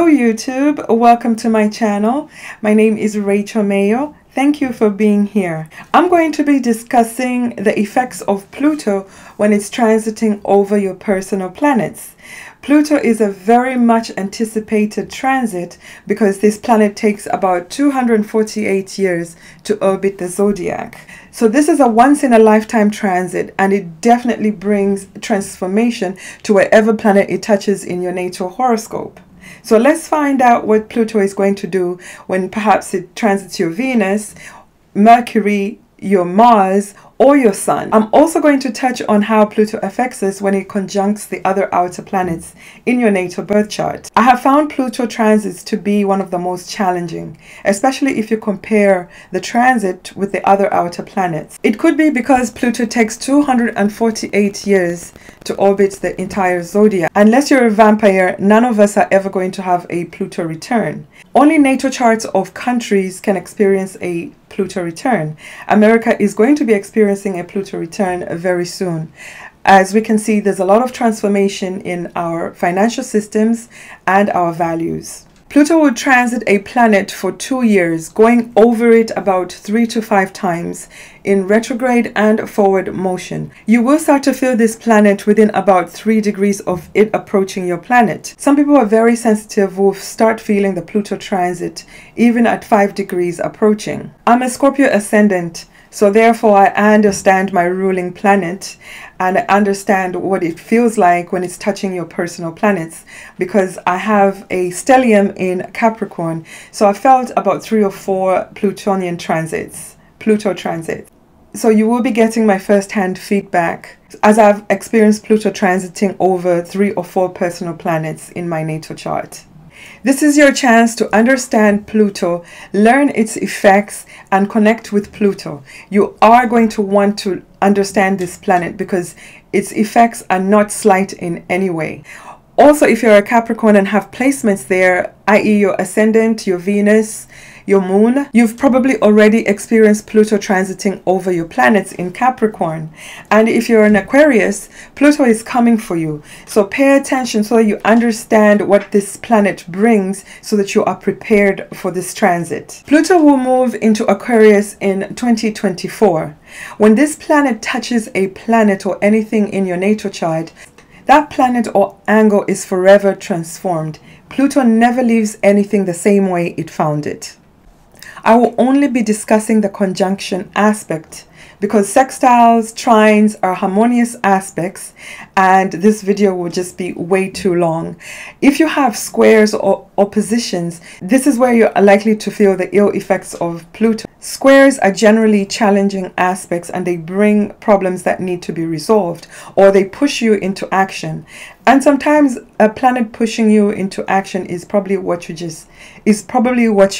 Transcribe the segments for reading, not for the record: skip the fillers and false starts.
Hello YouTube, welcome to my channel. My name is Rachel Mayo. Thank you for being here. I'm going to be discussing the effects of Pluto when it's transiting over your personal planets. Pluto is a very much anticipated transit because this planet takes about 248 years to orbit the zodiac. So this is a once in a lifetime transit, and it definitely brings transformation to whatever planet it touches in your natal horoscope. So let's find out what Pluto is going to do when perhaps it transits your Venus, Mercury, your Mars, or your Sun. I'm also going to touch on how Pluto affects us when it conjuncts the other outer planets in your natal birth chart. I have found Pluto transits to be one of the most challenging, especially if you compare the transit with the other outer planets. It could be because Pluto takes 248 years to orbit the entire zodiac. Unless you're a vampire, none of us are ever going to have a Pluto return. Only natal charts of countries can experience a Pluto return. America is going to be experiencing a Pluto return very soon. As we can see, there's a lot of transformation in our financial systems and our values. Pluto will transit a planet for 2 years, going over it about 3 to 5 times in retrograde and forward motion. You will start to feel this planet within about 3 degrees of it approaching your planet. Some people are very sensitive will start feeling the Pluto transit even at 5 degrees approaching. I'm a Scorpio ascendant, so therefore I understand my ruling planet and I understand what it feels like when it's touching your personal planets, because I have a stellium in Capricorn. So I felt about 3 or 4 Plutonian transits, Pluto transits. So you will be getting my first-hand feedback as I've experienced Pluto transiting over 3 or 4 personal planets in my natal chart. This is your chance to understand Pluto, learn its effects, and connect with Pluto. You are going to want to understand this planet because its effects are not slight in any way. Also, if you're a Capricorn and have placements there, i.e. your ascendant, your Venus, your moon, you've probably already experienced Pluto transiting over your planets in Capricorn. And if you're an Aquarius, Pluto is coming for you. So pay attention so that you understand what this planet brings so that you are prepared for this transit. Pluto will move into Aquarius in 2024. When this planet touches a planet or anything in your natal chart, that planet or angle is forever transformed. Pluto never leaves anything the same way it found it. I will only be discussing the conjunction aspect because sextiles, trines are harmonious aspects, and this video will just be way too long. If you have squares or oppositions, this is where you're likely to feel the ill effects of Pluto. Squares are generally challenging aspects and they bring problems that need to be resolved, or they push you into action. And sometimes a planet pushing you into action is probably what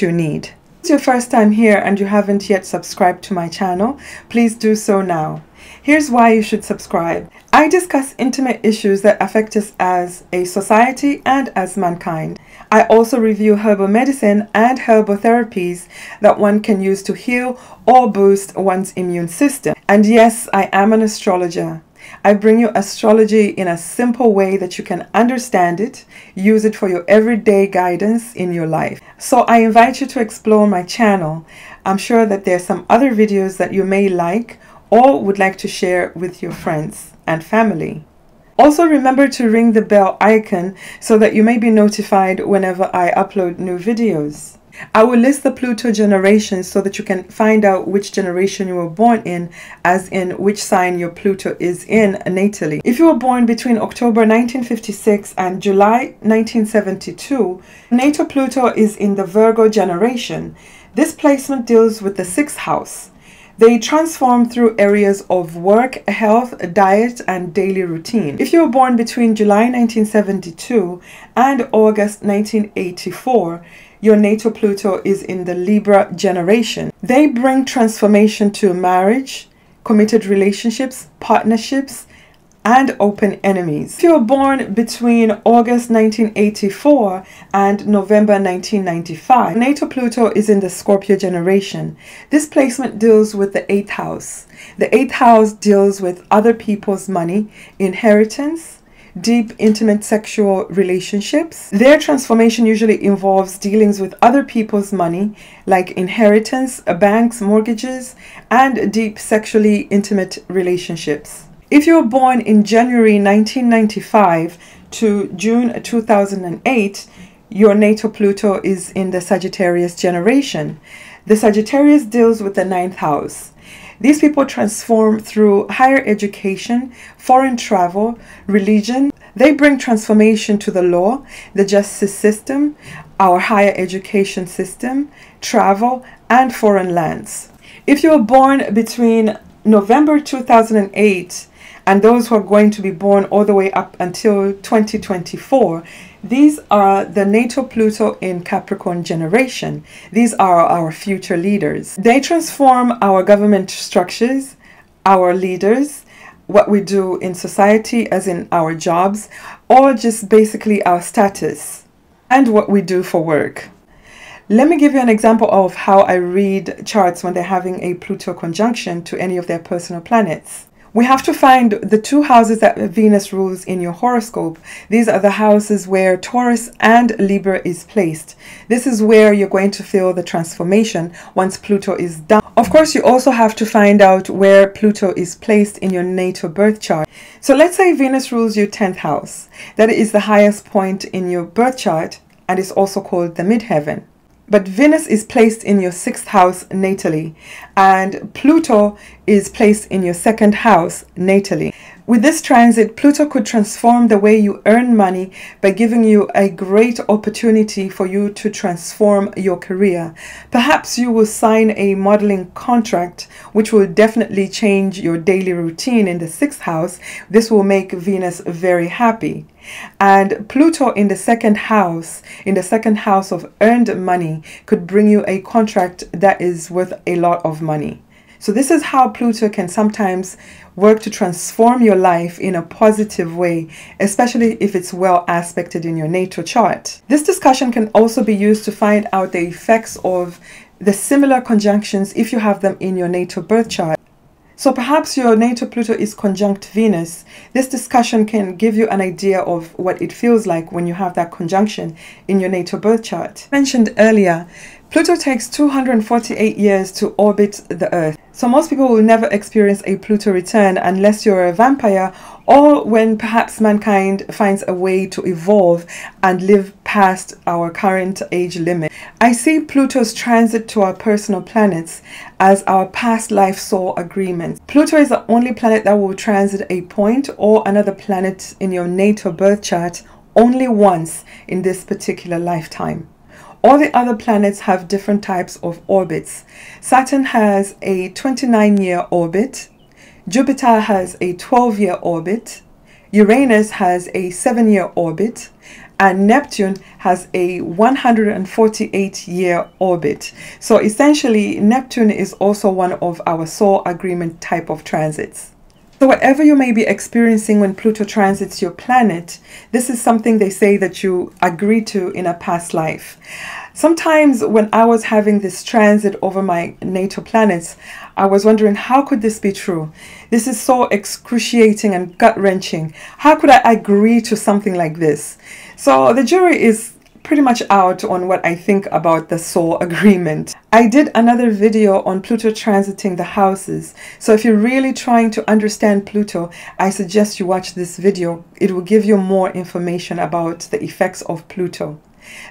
you need. If it's your first time here and you haven't yet subscribed to my channel, please do so now. Here's why you should subscribe. I discuss intimate issues that affect us as a society and as mankind. I also review herbal medicine and herbal therapies that one can use to heal or boost one's immune system. And yes, I am an astrologer. I bring you astrology in a simple way that you can understand it, use it for your everyday guidance in your life. So I invite you to explore my channel. I'm sure that there are some other videos that you may like or would like to share with your friends and family. Also remember to ring the bell icon so that you may be notified whenever I upload new videos. I will list the Pluto generations so that you can find out which generation you were born in, as in which sign your Pluto is in natally. If you were born between October 1956 and July 1972, natal Pluto is in the Virgo generation. This placement deals with the 6th house. They transform through areas of work, health, diet, and daily routine. If you were born between July 1972 and August 1984, your natal Pluto is in the Libra generation. They bring transformation to marriage, committed relationships, partnerships, and open enemies. If you were born between August 1984 and November 1995, natal Pluto is in the Scorpio generation. This placement deals with the 8th house. The 8th house deals with other people's money, inheritance, deep, intimate sexual relationships. Their transformation usually involves dealings with other people's money, like inheritance, banks, mortgages, and deep sexually intimate relationships. If you were born in January 1995 to June 2008, your natal Pluto is in the Sagittarius generation. The Sagittarius deals with the ninth house. These people transform through higher education, foreign travel, religion. They bring transformation to the law, the justice system, our higher education system, travel, and foreign lands. If you were born between November 2008 and those who are going to be born all the way up until 2024, these are the natal Pluto in Capricorn generation. These are our future leaders. They transform our government structures, our leaders, what we do in society, as in our jobs, or just basically our status and what we do for work. Let me give you an example of how I read charts when they're having a Pluto conjunction to any of their personal planets. We have to find the two houses that Venus rules in your horoscope. These are the houses where Taurus and Libra is placed. This is where you're going to feel the transformation once Pluto is done. Of course, you also have to find out where Pluto is placed in your natal birth chart. So let's say Venus rules your 10th house. That is the highest point in your birth chart and is also called the midheaven. But Venus is placed in your 6th house natally, and Pluto is placed in your 2nd house natally. With this transit, Pluto could transform the way you earn money by giving you a great opportunity for you to transform your career. Perhaps you will sign a modeling contract, which will definitely change your daily routine in the 6th house. This will make Venus very happy. And Pluto in the 2nd house of earned money, could bring you a contract that is worth a lot of money. So this is how Pluto can sometimes work to transform your life in a positive way, especially if it's well aspected in your natal chart. This discussion can also be used to find out the effects of the similar conjunctions if you have them in your natal birth chart. So perhaps your natal Pluto is conjunct Venus. This discussion can give you an idea of what it feels like when you have that conjunction in your natal birth chart. Mentioned earlier, Pluto takes 248 years to orbit the Earth. So most people will never experience a Pluto return unless you're a vampire, or when perhaps mankind finds a way to evolve and live past our current age limit. I see Pluto's transit to our personal planets as our past life soul agreement. Pluto is the only planet that will transit a point or another planet in your natal birth chart only once in this particular lifetime. All the other planets have different types of orbits. Saturn has a 29-year orbit. Jupiter has a 12-year orbit. Uranus has a 7-year orbit. And Neptune has a 148-year orbit. So essentially, Neptune is also one of our soul agreement type of transits. So whatever you may be experiencing when Pluto transits your planet, this is something they say that you agreed to in a past life. Sometimes when I was having this transit over my natal planets, I was wondering, how could this be true? This is so excruciating and gut-wrenching. How could I agree to something like this? So the jury is pretty much out on what I think about the soul agreement. I did another video on Pluto transiting the houses. So if you're really trying to understand Pluto, I suggest you watch this video. It will give you more information about the effects of Pluto.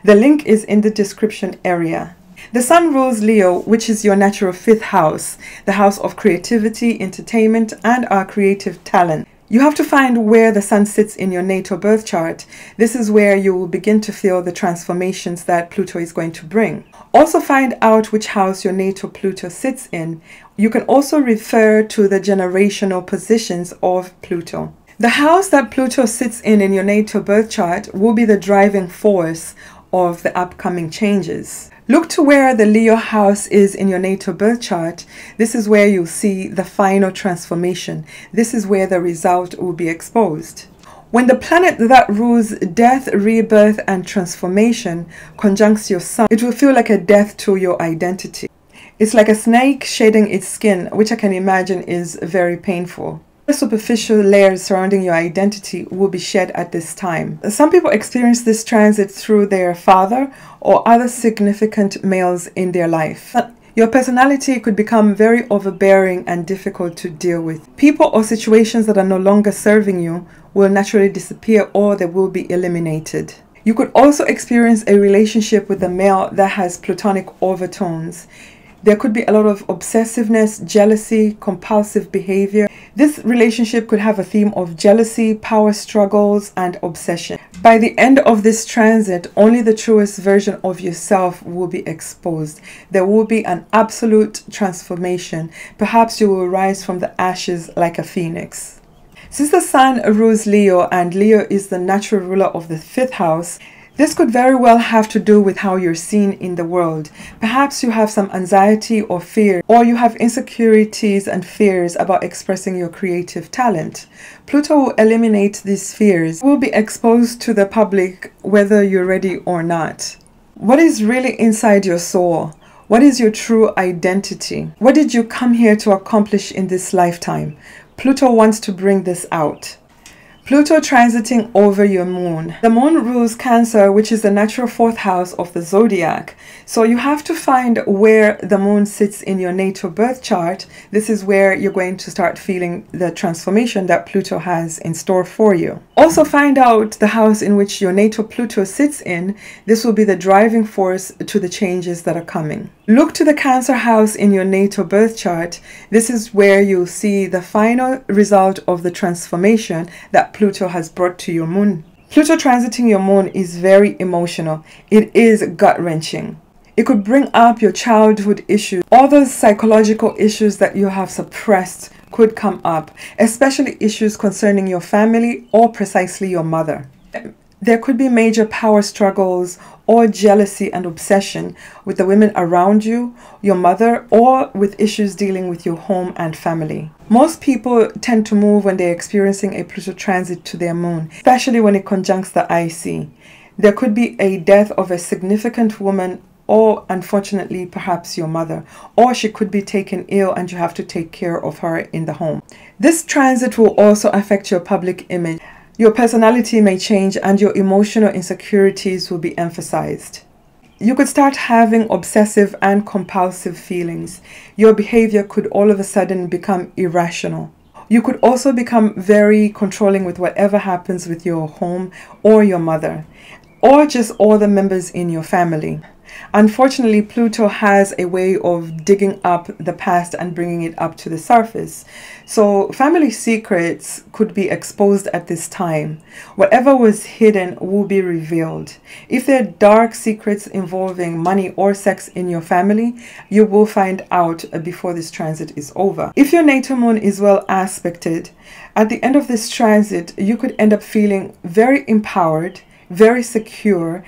The link is in the description area. The Sun rules Leo, which is your natural 5th house, the house of creativity, entertainment, and our creative talent. You have to find where the Sun sits in your natal birth chart. This is where you will begin to feel the transformations that Pluto is going to bring. Also find out which house your natal Pluto sits in. You can also refer to the generational positions of Pluto. The house that Pluto sits in your natal birth chart will be the driving force of the upcoming changes. Look to where the Leo house is in your natal birth chart. This is where you'll see the final transformation. This is where the result will be exposed. When the planet that rules death, rebirth, and transformation conjuncts your Sun, it will feel like a death to your identity. It's like a snake shedding its skin, which I can imagine is very painful. The superficial layers surrounding your identity will be shed at this time. Some people experience this transit through their father or other significant males in their life. Your personality could become very overbearing and difficult to deal with. People or situations that are no longer serving you will naturally disappear or they will be eliminated. You could also experience a relationship with a male that has platonic overtones. There could be a lot of obsessiveness, jealousy, compulsive behavior. This relationship could have a theme of jealousy, power struggles, and obsession. By the end of this transit, only the truest version of yourself will be exposed. There will be an absolute transformation. Perhaps you will rise from the ashes like a phoenix. Since the Sun rules Leo and Leo is the natural ruler of the 5th house, this could very well have to do with how you're seen in the world. Perhaps you have some anxiety or fear, or you have insecurities and fears about expressing your creative talent. Pluto will eliminate these fears. You will be exposed to the public whether you're ready or not. What is really inside your soul? What is your true identity? What did you come here to accomplish in this lifetime? Pluto wants to bring this out. Pluto transiting over your moon. The moon rules Cancer, which is the natural 4th house of the zodiac. So you have to find where the moon sits in your natal birth chart. This is where you're going to start feeling the transformation that Pluto has in store for you. Also find out the house in which your natal Pluto sits in. This will be the driving force to the changes that are coming. Look to the Cancer house in your natal birth chart. This is where you'll see the final result of the transformation that Pluto has brought to your moon. Pluto transiting your moon is very emotional. It is gut-wrenching. It could bring up your childhood issues. All those psychological issues that you have suppressed could come up, especially issues concerning your family or precisely your mother. There could be major power struggles or jealousy and obsession with the women around you, your mother, or with issues dealing with your home and family. Most people tend to move when they're experiencing a Pluto transit to their moon, especially when it conjuncts the IC. There could be a death of a significant woman, or unfortunately perhaps your mother, or she could be taken ill and you have to take care of her in the home. This transit will also affect your public image. Your personality may change and your emotional insecurities will be emphasized. You could start having obsessive and compulsive feelings. Your behavior could all of a sudden become irrational. You could also become very controlling with whatever happens with your home or your mother, or just all the members in your family. Unfortunately, Pluto has a way of digging up the past and bringing it up to the surface. So family secrets could be exposed at this time. Whatever was hidden will be revealed. If there are dark secrets involving money or sex in your family, you will find out before this transit is over. If your natal moon is well aspected, at the end of this transit, you could end up feeling very empowered, very secure,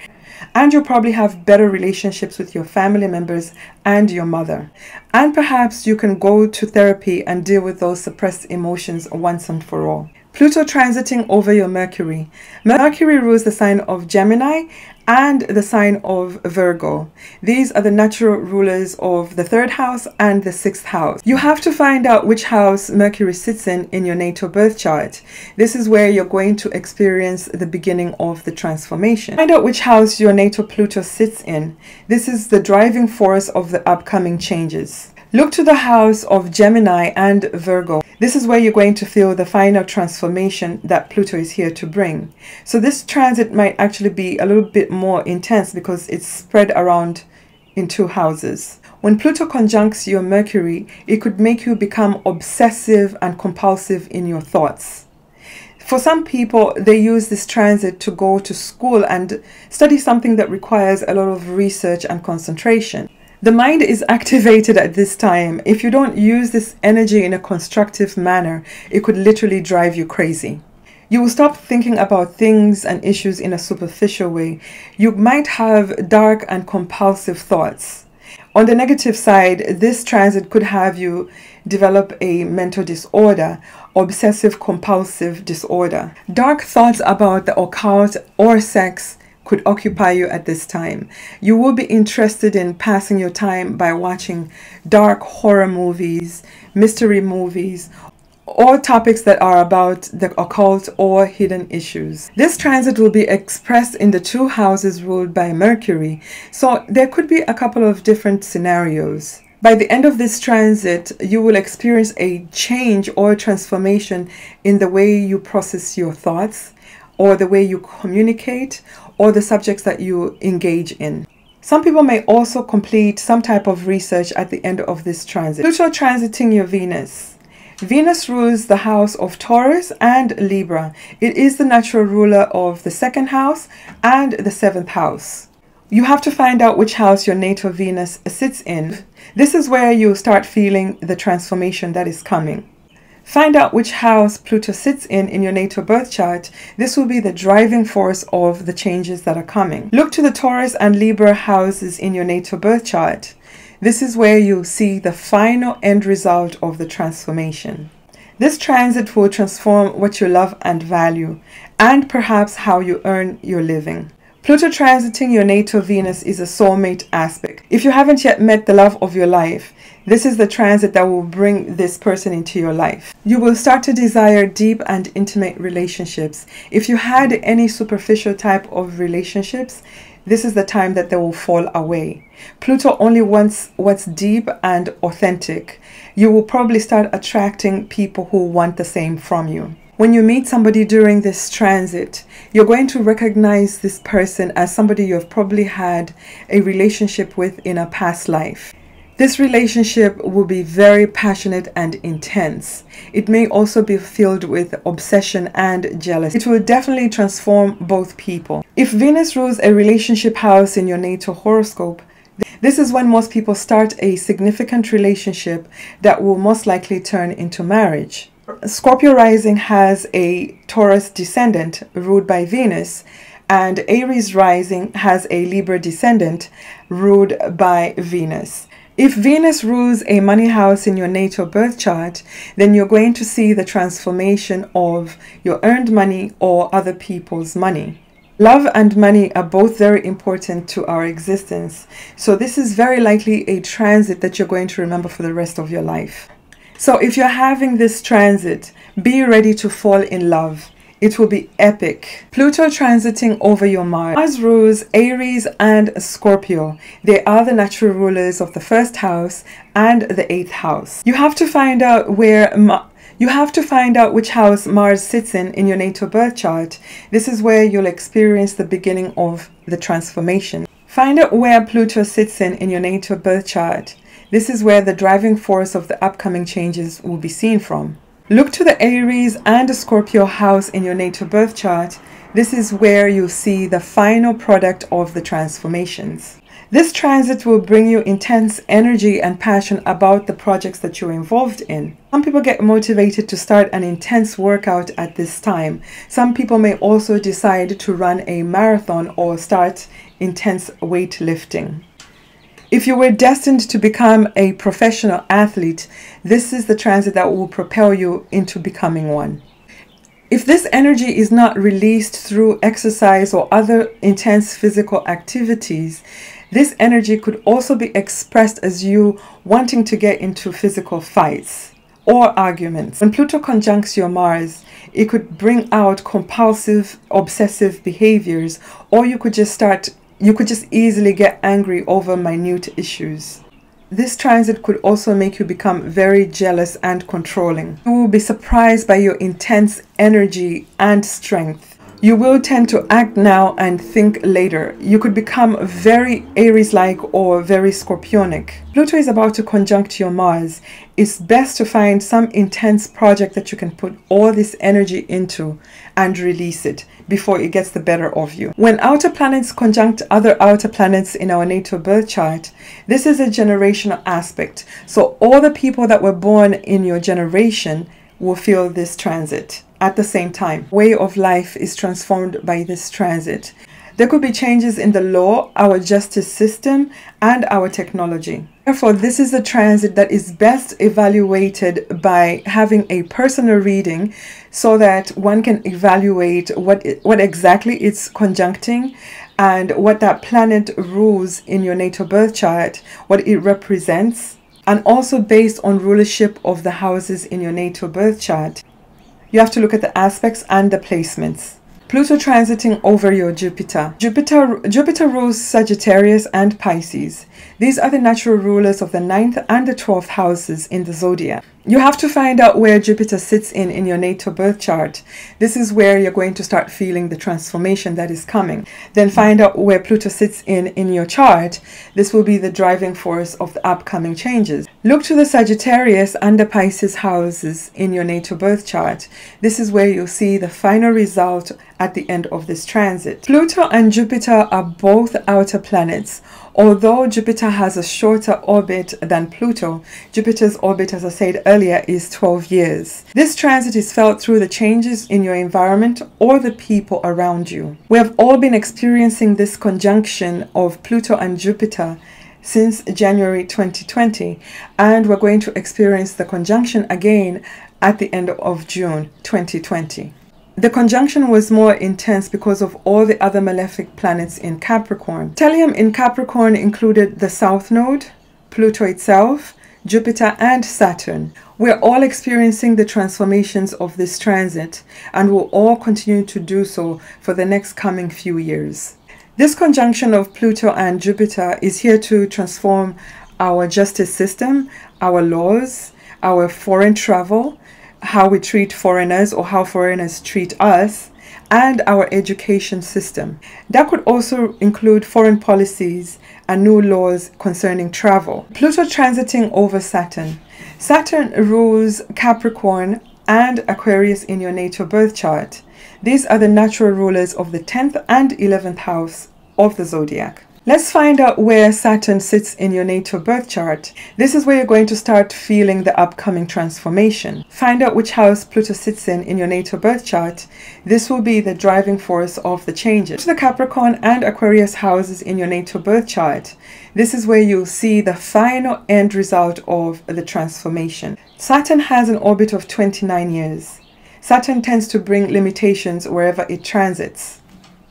and you'll probably have better relationships with your family members and your mother. And perhaps you can go to therapy and deal with those suppressed emotions once and for all. Pluto transiting over your Mercury. Mercury rules the sign of Gemini and the sign of Virgo. These are the natural rulers of the 3rd house and the 6th house. You have to find out which house Mercury sits in your natal birth chart. This is where you're going to experience the beginning of the transformation. Find out which house your natal Pluto sits in. This is the driving force of the upcoming changes. Look to the house of Gemini and Virgo. This is where you're going to feel the final transformation that Pluto is here to bring. So this transit might actually be a little bit more intense because it's spread around in 2 houses. When Pluto conjuncts your Mercury, it could make you become obsessive and compulsive in your thoughts. For some people, they use this transit to go to school and study something that requires a lot of research and concentration. The mind is activated at this time. If you don't use this energy in a constructive manner, it could literally drive you crazy. You will stop thinking about things and issues in a superficial way. You might have dark and compulsive thoughts. On the negative side, this transit could have you develop a mental disorder, obsessive compulsive disorder. Dark thoughts about the occult or sex could occupy you at this time. You will be interested in passing your time by watching dark horror movies, mystery movies, or topics that are about the occult or hidden issues. This transit will be expressed in the 2 houses ruled by Mercury, so there could be a couple of different scenarios. By the end of this transit, you will experience a change or transformation in the way you process your thoughts, or the way you communicate, or the subjects that you engage in. Some people may also complete some type of research at the end of this transit. Pluto transiting your Venus. Venus rules the house of Taurus and Libra. It is the natural ruler of the 2nd house and the 7th house. You have to find out which house your natal Venus sits in. This is where you start feeling the transformation that is coming. Find out which house Pluto sits in your natal birth chart. This will be the driving force of the changes that are coming. Look to the Taurus and Libra houses in your natal birth chart. This is where you see the final end result of the transformation. This transit will transform what you love and value, and perhaps how you earn your living. Pluto transiting your natal Venus is a soulmate aspect. If you haven't yet met the love of your life, this is the transit that will bring this person into your life. You will start to desire deep and intimate relationships. If you had any superficial type of relationships, this is the time that they will fall away. Pluto only wants what's deep and authentic. You will probably start attracting people who want the same from you. When you meet somebody during this transit, you're going to recognize this person as somebody you've probably had a relationship with in a past life. This relationship will be very passionate and intense. It may also be filled with obsession and jealousy. It will definitely transform both people. If Venus rules a relationship house in your natal horoscope, this is when most people start a significant relationship that will most likely turn into marriage. Scorpio rising has a Taurus descendant ruled by Venus, and Aries rising has a Libra descendant ruled by Venus. If Venus rules a money house in your natal birth chart, then you're going to see the transformation of your earned money or other people's money. Love and money are both very important to our existence, so this is very likely a transit that you're going to remember for the rest of your life. So if you're having this transit, be ready to fall in love. It will be epic. Pluto transiting over your Mars. Mars rules Aries and Scorpio. They are the natural rulers of the 1st house and the 8th house. You have to find out which house Mars sits in your natal birth chart. This is where you'll experience the beginning of the transformation. Find out where Pluto sits in your natal birth chart. This is where the driving force of the upcoming changes will be seen from. Look to the Aries and the Scorpio house in your natal birth chart. This is where you see the final product of the transformations. This transit will bring you intense energy and passion about the projects that you're involved in. Some people get motivated to start an intense workout at this time. Some people may also decide to run a marathon or start intense weightlifting. If you were destined to become a professional athlete, this is the transit that will propel you into becoming one. If this energy is not released through exercise or other intense physical activities, this energy could also be expressed as you wanting to get into physical fights or arguments. When Pluto conjuncts your Mars, it could bring out compulsive, obsessive behaviors, or you could just easily get angry over minute issues. This transit could also make you become very jealous and controlling. You will be surprised by your intense energy and strength. You will tend to act now and think later. You could become very Aries-like or very Scorpionic. Pluto is about to conjunct your Mars. It's best to find some intense project that you can put all this energy into and release it before it gets the better of you. When outer planets conjunct other outer planets in our natal birth chart, this is a generational aspect. So all the people that were born in your generation will feel this transit at the same time. Way of life is transformed by this transit. There could be changes in the law, our justice system, and our technology. Therefore, this is a transit that is best evaluated by having a personal reading so that one can evaluate what exactly it's conjuncting and what that planet rules in your natal birth chart, what it represents, and also based on rulership of the houses in your natal birth chart. You have to look at the aspects and the placements. Pluto transiting over your Jupiter. Jupiter rules Sagittarius and Pisces. These are the natural rulers of the 9th and the 12th houses in the zodiac. You have to find out where Jupiter sits in your natal birth chart. This is where you're going to start feeling the transformation that is coming. Then find out where Pluto sits in your chart. This will be the driving force of the upcoming changes. Look to the Sagittarius and the Pisces houses in your natal birth chart. This is where you'll see the final result at the end of this transit. Pluto and Jupiter are both outer planets. Although Jupiter has a shorter orbit than Pluto, Jupiter's orbit, as I said earlier, is 12 years. This transit is felt through the changes in your environment or the people around you. We have all been experiencing this conjunction of Pluto and Jupiter since January 2020, and we're going to experience the conjunction again at the end of June 2020. The conjunction was more intense because of all the other malefic planets in Capricorn. Stellium in Capricorn included the South Node, Pluto itself, Jupiter and Saturn. We're all experiencing the transformations of this transit and will all continue to do so for the next coming few years. This conjunction of Pluto and Jupiter is here to transform our justice system, our laws, our foreign travel, how we treat foreigners or how foreigners treat us, and our education system. That could also include foreign policies and new laws concerning travel. Pluto transiting over Saturn. Saturn rules Capricorn and Aquarius in your natal birth chart. These are the natural rulers of the 10th and 11th house of the zodiac. Let's find out where Saturn sits in your natal birth chart. This is where you're going to start feeling the upcoming transformation. Find out which house Pluto sits in your natal birth chart. This will be the driving force of the changes. The Capricorn and Aquarius houses in your natal birth chart. This is where you'll see the final end result of the transformation. Saturn has an orbit of 29 years. Saturn tends to bring limitations wherever it transits.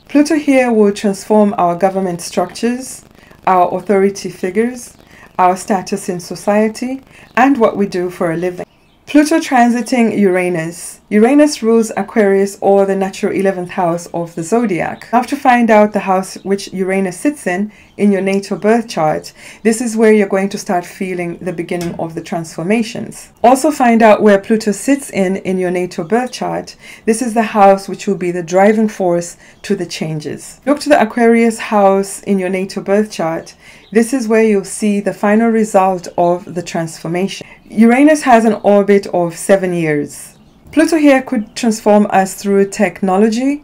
Pluto here will transform our government structures, our authority figures, our status in society, and what we do for a living. Pluto transiting Uranus. Uranus rules Aquarius, or the natural 11th house of the zodiac. You have to find out the house which Uranus sits in your natal birth chart. This is where you're going to start feeling the beginning of the transformations. Also find out where Pluto sits in your natal birth chart. This is the house which will be the driving force to the changes. Look to the Aquarius house in your natal birth chart. This is where you'll see the final result of the transformation. Uranus has an orbit of 7 years. Pluto here could transform us through technology,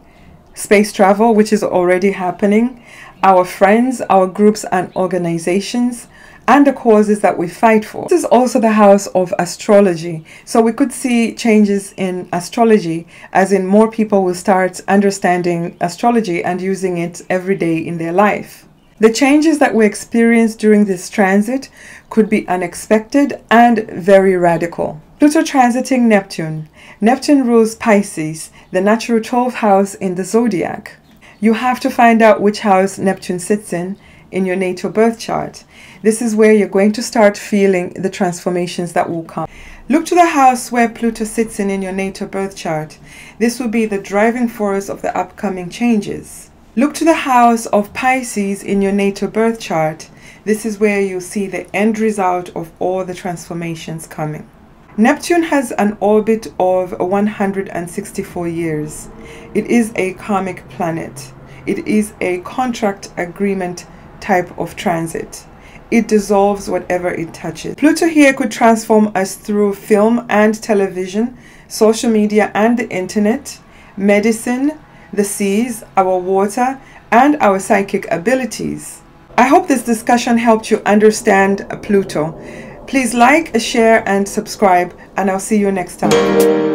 space travel, which is already happening, our friends, our groups and organizations, and the causes that we fight for. This is also the house of astrology. So we could see changes in astrology, as in more people will start understanding astrology and using it every day in their life. The changes that we experience during this transit could be unexpected and very radical. Pluto transiting Neptune. Neptune rules Pisces, the natural 12th house in the zodiac. You have to find out which house Neptune sits in your natal birth chart. This is where you're going to start feeling the transformations that will come. Look to the house where Pluto sits in your natal birth chart. This will be the driving force of the upcoming changes. Look to the house of Pisces in your natal birth chart. This is where you'll see the end result of all the transformations coming. Neptune has an orbit of 164 years. It is a karmic planet. It is a contract agreement type of transit. It dissolves whatever it touches. Pluto here could transform us through film and television, social media and the internet, medicine, the seas, our water, and our psychic abilities. I hope this discussion helped you understand Pluto. Please like, share, and subscribe, and I'll see you next time.